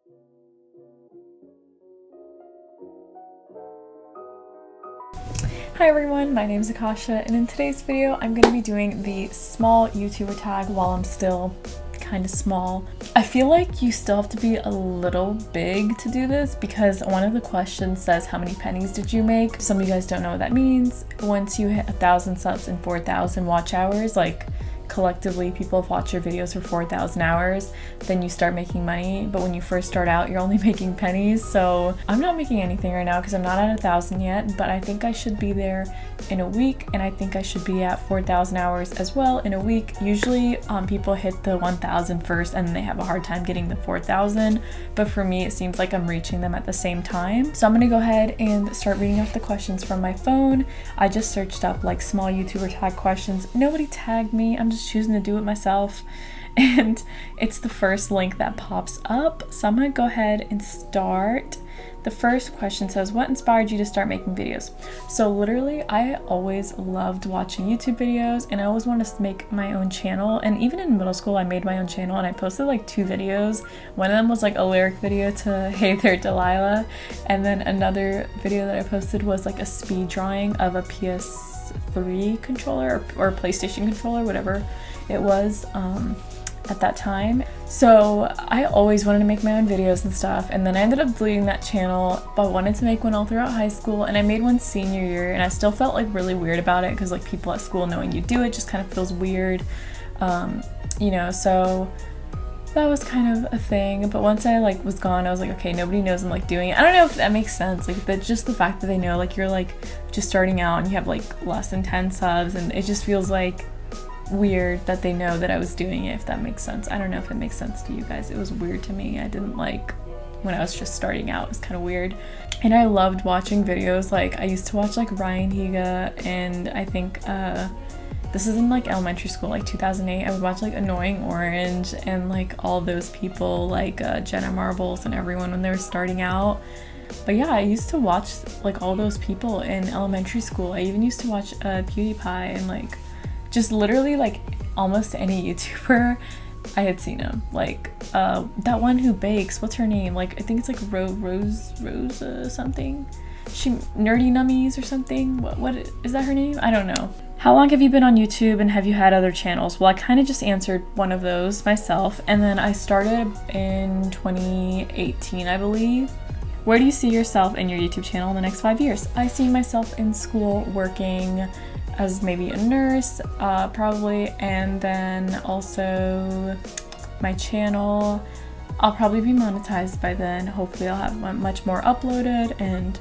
Hi everyone, my name is Akasha, and in today's video I'm going to be doing the small YouTuber tag while I'm still kind of small. I feel like you still have to be a little big to do this because one of the questions says how many pennies did you make? Some of you guys don't know what that means. Once you hit 1,000 subs and 4,000 watch hours, like collectively people have watched your videos for 4,000 hours, then you start making money. But when you first start out, you're only making pennies. So I'm not making anything right now because I'm not at 1,000 yet, but I think I should be there in a week, and I think I should be at 4,000 hours as well in a week. Usually people hit the 1,000 first and they have a hard time getting the 4,000, but for me it seems like I'm reaching them at the same time. So I'm gonna go ahead and start reading off the questions from my phone. I just searched up like small YouTuber tag questions. Nobody tagged me, I'm just choosing to do it myself, and it's the first link that pops up. So I'm gonna go ahead and start. The first question says, what inspired you to start making videos? So literally, I always loved watching YouTube videos and I always wanted to make my own channel. And even in middle school, I made my own channel and I posted like 2 videos. One of them was like a lyric video to Hey There Delilah. And then another video that I posted was like a speed drawing of a PS3 controller or PlayStation controller, whatever it was at that time. So I always wanted to make my own videos and stuff, and then I ended up deleting that channel, but I wanted to make one all throughout high school, and I made one senior year, and I still felt like really weird about it because like people at school knowing you do it just kind of feels weird, you know, so that was kind of a thing. But once I like was gone, I was like, okay, nobody knows I'm like doing it. I don't know if that makes sense, like that, just the fact that they know like you're like just starting out and you have like less than 10 subs, and it just feels like weird that they know that I was doing it, if that makes sense. I don't know if it makes sense to you guys. It was weird to me. I didn't like when I was just starting out. It was kind of weird. And I loved watching videos. Like I used to watch like Ryan Higa, and I think this is in like elementary school, like 2008. I would watch like Annoying Orange and like all those people, like Jenna Marbles and everyone when they were starting out. But yeah, I used to watch like all those people in elementary school. I even used to watch PewDiePie and like just literally like almost any YouTuber I had seen him. Like that one who bakes, what's her name? Like I think it's like Rose something. She Nerdy Nummies or something. What is that her name? I don't know. How long have you been on YouTube, and have you had other channels? Well, I kind of just answered one of those myself, and then I started in 2018, I believe. Where do you see yourself and your YouTube channel in the next 5 years? I see myself in school working as maybe a nurse, probably, and then also my channel, I'll probably be monetized by then. Hopefully I'll have much more uploaded and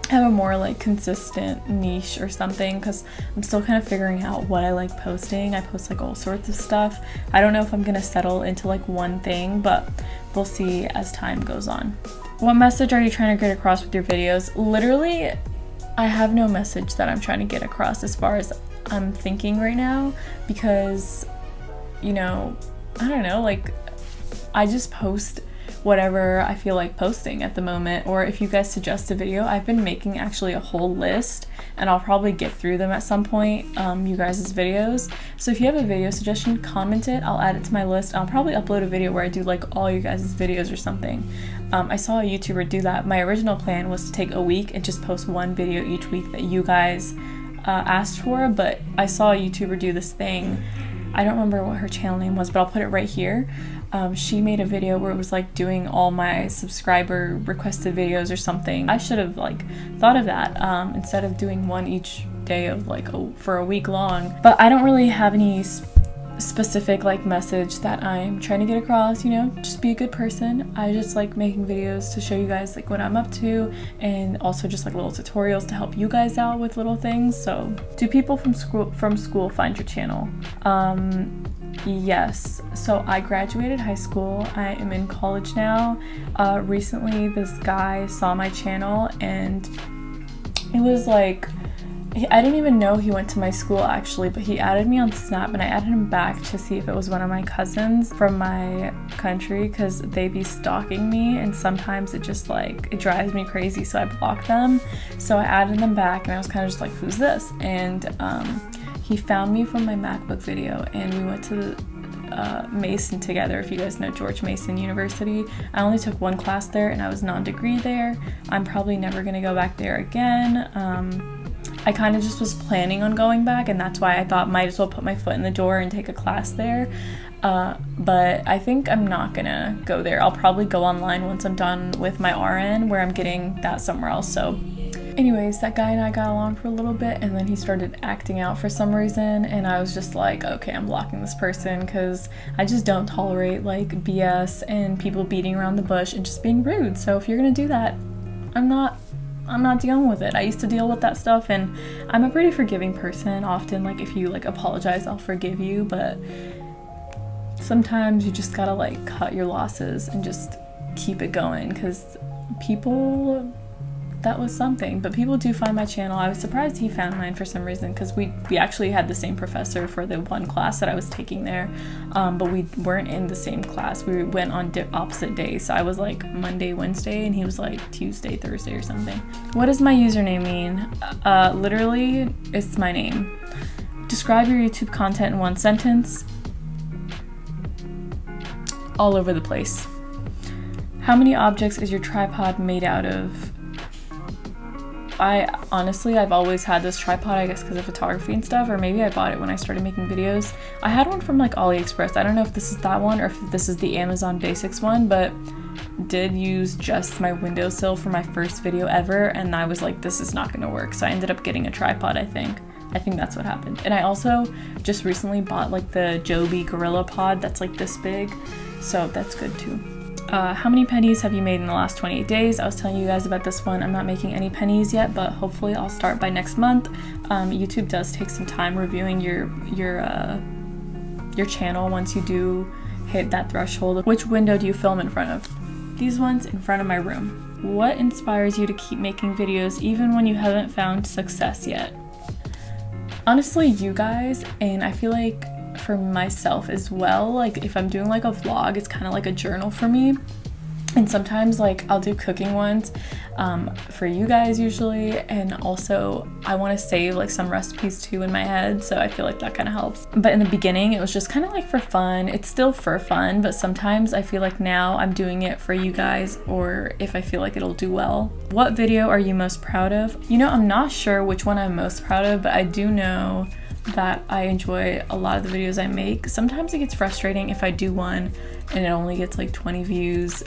have a more like consistent niche or something, because I'm still kind of figuring out what I like posting. I post like all sorts of stuff. I don't know if I'm gonna settle into like one thing, but we'll see as time goes on. What message are you trying to get across with your videos? Literally, I have no message that I'm trying to get across as far as I'm thinking right now, because, you know, I don't know, like I just post whatever I feel like posting at the moment, or if you guys suggest a video, I've been making actually a whole list and I'll probably get through them at some point, you guys' videos. So if you have a video suggestion, comment it, I'll add it to my list. I'll probably upload a video where I do like all you guys' videos or something. I saw a YouTuber do that. My original plan was to take a week and just post one video each week that you guys asked for, but I saw a YouTuber do this thing. I don't remember what her channel name was, but I'll put it right here. She made a video where it was like doing all my subscriber requested videos or something. I should have like thought of that instead of doing one each day of like for a week long. But I don't really have any specific like message that I'm trying to get across, you know, just be a good person. I just like making videos to show you guys like what I'm up to, and also just like little tutorials to help you guys out with little things. So do people from school find your channel? Yes. So I graduated high school. I am in college now. Recently this guy saw my channel and it was like, I didn't even know he went to my school actually, but he added me on Snap and I added him back to see if it was one of my cousins from my country, because they be stalking me and sometimes it just like, it drives me crazy, so I block them. So I added them back and I was kind of just like, who's this? And he found me from my MacBook video and we went to Mason together, if you guys know George Mason University. I only took one class there and I was non-degree there. I'm probably never gonna go back there again. I kind of just was planning on going back, and that's why I thought might as well put my foot in the door and take a class there. But I think I'm not gonna go there. I'll probably go online once I'm done with my RN, where I'm getting that somewhere else. So anyways, that guy and I got along for a little bit, and then he started acting out for some reason, and I was just like, okay, I'm blocking this person, because I just don't tolerate like BS and people beating around the bush and just being rude. So if you're gonna do that, I'm not dealing with it. I used to deal with that stuff, and I'm a pretty forgiving person. Often, like, if you like apologize, I'll forgive you, but sometimes you just gotta like cut your losses and just keep it going, because people, that was something. But people do find my channel. I was surprised he found mine for some reason, because we actually had the same professor for the one class that I was taking there, but we weren't in the same class. We went on opposite days. So I was like Monday, Wednesday, and he was like Tuesday, Thursday or something. What does my username mean? Literally, it's my name. Describe your YouTube content in one sentence. All over the place. How many objects is your tripod made out of? I've always had this tripod, I guess because of photography and stuff, or maybe I bought it when I started making videos. I had one from like AliExpress. I don't know if this is that one or if this is the Amazon Basics one, but did use just my windowsill for my first video ever, and I was like, this is not gonna work. So I ended up getting a tripod, I think that's what happened. And I also just recently bought like the Joby Gorilla Pod that's like this big, so that's good too. How many pennies have you made in the last 28 days? I was telling you guys about this one. I'm not making any pennies yet, but hopefully I'll start by next month. YouTube does take some time reviewing your channel once you do hit that threshold. Which window do you film in front of? These ones in front of my room. What inspires you to keep making videos even when you haven't found success yet? Honestly, you guys, and I feel like for myself as well, like if I'm doing like a vlog, it's kind of like a journal for me. And sometimes like I'll do cooking ones for you guys usually, and also I want to save like some recipes too in my head, so I feel like that kind of helps. But in the beginning it was just kind of like for fun. It's still for fun, but sometimes I feel like now I'm doing it for you guys, or if I feel like it'll do well. What video are you most proud of? You know, I'm not sure which one I'm most proud of, but I do know that I enjoy a lot of the videos I make. Sometimes it gets frustrating if I do one and it only gets like 20 views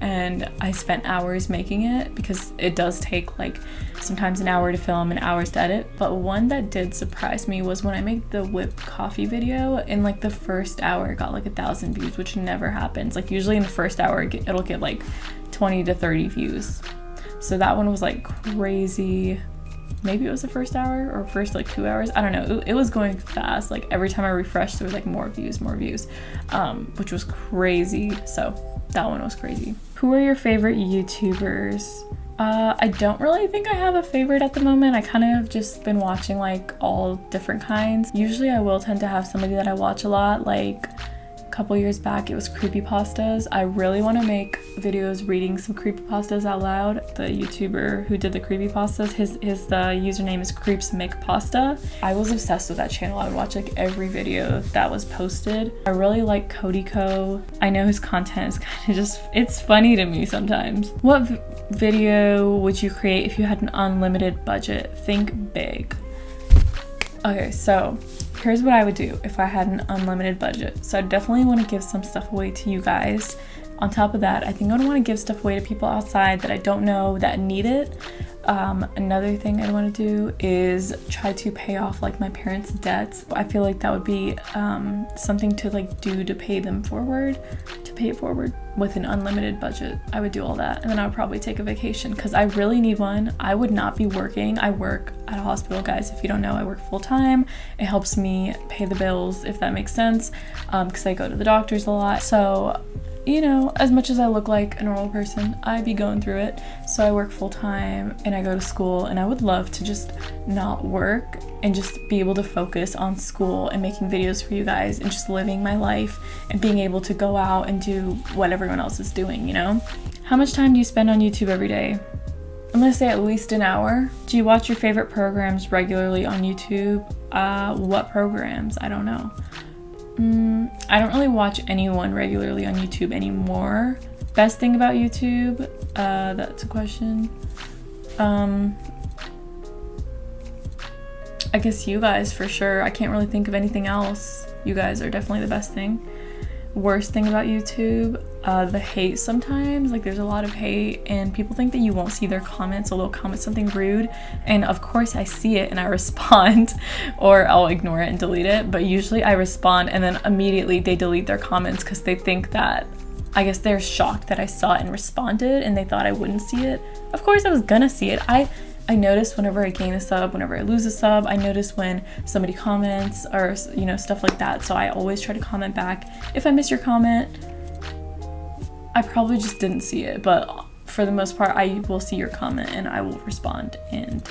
and I spent hours making it, because it does take like sometimes an hour to film and hours to edit. But one that did surprise me was when I made the whipped coffee video. In like the first hour it got like 1,000 views, which never happens. Like usually in the first hour it'll get like 20 to 30 views. So that one was like crazy. Maybe it was the first hour or first like 2 hours. I don't know. It was going fast. Like every time I refreshed, there was like more views, which was crazy. So that one was crazy. Who are your favorite YouTubers? I don't really think I have a favorite at the moment. I kind of have just been watching like all different kinds. Usually I will tend to have somebody that I watch a lot. Like a couple years back it was creepypastas. I really want to make videos reading some creepypastas out loud. The YouTuber who did the creepypastas, his username is creepsmakepasta. I was obsessed with that channel. I would watch like every video that was posted. I really like Codyco. I know his content is kind of just, it's funny to me sometimes. What video would you create if you had an unlimited budget? Think big. Okay, so here's what I would do if I had an unlimited budget. So I definitely want to give some stuff away to you guys. On top of that, I think I would want to give stuff away to people outside that I don't know that need it. Another thing I'd want to do is try to pay off like my parents' debts. I feel like that would be something to like do to pay them forward, to pay it forward. With an unlimited budget, I would do all that, and then I would probably take a vacation because I really need one. I would not be working. I work at a hospital, guys. If you don't know, I work full time. It helps me pay the bills, if that makes sense, because I go to the doctors a lot. So, you know, as much as I look like a normal person, I'd be going through it. So I work full time and I go to school, and I would love to just not work and just be able to focus on school and making videos for you guys and just living my life and being able to go out and do what everyone else is doing, you know? How much time do you spend on YouTube every day? I'm gonna say at least an hour. Do you watch your favorite programs regularly on YouTube? What programs? I don't know. I don't really watch anyone regularly on YouTube anymore. Best thing about YouTube, that's a question. I guess you guys for sure. I can't really think of anything else. You guys are definitely the best thing. Worst thing about YouTube, the hate sometimes. Like there's a lot of hate and people think that you won't see their comments, so they'll comment something rude, and of course I see it and I respond or I'll ignore it and delete it, but usually I respond and then immediately they delete their comments because they think that, I guess they're shocked that I saw it and responded and they thought I wouldn't see it. Of course I was gonna see it. I notice whenever I gain a sub, whenever I lose a sub, I notice when somebody comments or, you know, stuff like that. So I always try to comment back. If I miss your comment, I probably just didn't see it, but for the most part, I will see your comment and I will respond. And,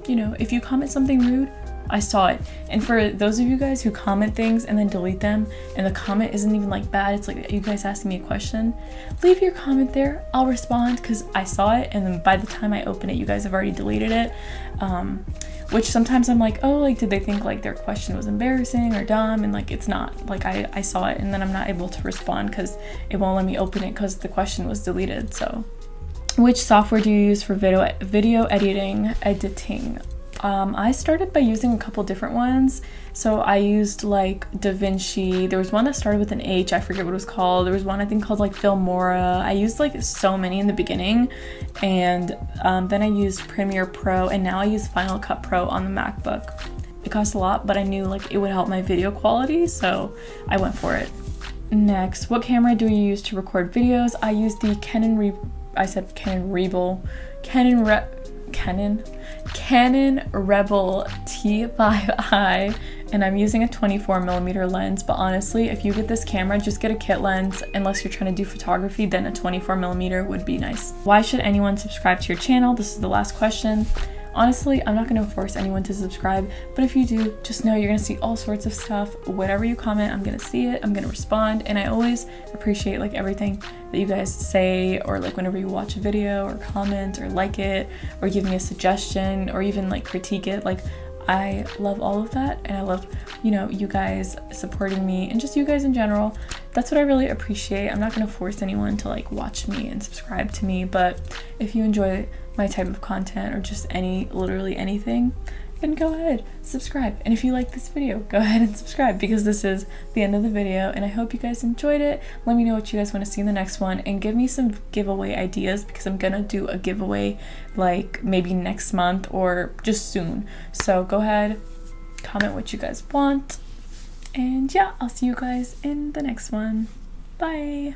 you know, if you comment something rude, I saw it. And for those of you guys who comment things and then delete them and the comment isn't even like bad, it's like you guys asking me a question, leave your comment there. I'll respond because I saw it, and then by the time I open it, you guys have already deleted it. Which sometimes I'm like, oh, like did they think like their question was embarrassing or dumb? And like it's not. Like I saw it and then I'm not able to respond because it won't let me open it because the question was deleted. So which software do you use for video editing? I started by using a couple different ones. So I used like DaVinci. There was one that started with an H, I forget what it was called. There was one I think called like Filmora. I used like so many in the beginning, and then I used Premiere Pro, and now I use Final Cut Pro on the MacBook. It cost a lot, but I knew like it would help my video quality, so I went for it. Next, what camera do you use to record videos? I use the Canon Rebel T5i, and I'm using a 24mm lens, but honestly if you get this camera, just get a kit lens. Unless you're trying to do photography, then a 24mm would be nice. Why should anyone subscribe to your channel? This is the last question. Honestly, I'm not going to force anyone to subscribe, but if you do, just know you're going to see all sorts of stuff. Whatever you comment, I'm going to see it, I'm going to respond, and I always appreciate like everything that you guys say, or like whenever you watch a video or comment or like it or give me a suggestion or even like critique it. Like I love all of that, and I love, you know, you guys supporting me and just you guys in general. That's what I really appreciate. I'm not going to force anyone to like watch me and subscribe to me, but if you enjoy my type of content or just literally anything, then go ahead, subscribe. And if you like this video, go ahead and subscribe, because this is the end of the video and I hope you guys enjoyed it. Let me know what you guys want to see in the next one, and give me some giveaway ideas, because I'm gonna do a giveaway like maybe next month or just soon. So go ahead, comment what you guys want, and yeah, I'll see you guys in the next one. Bye.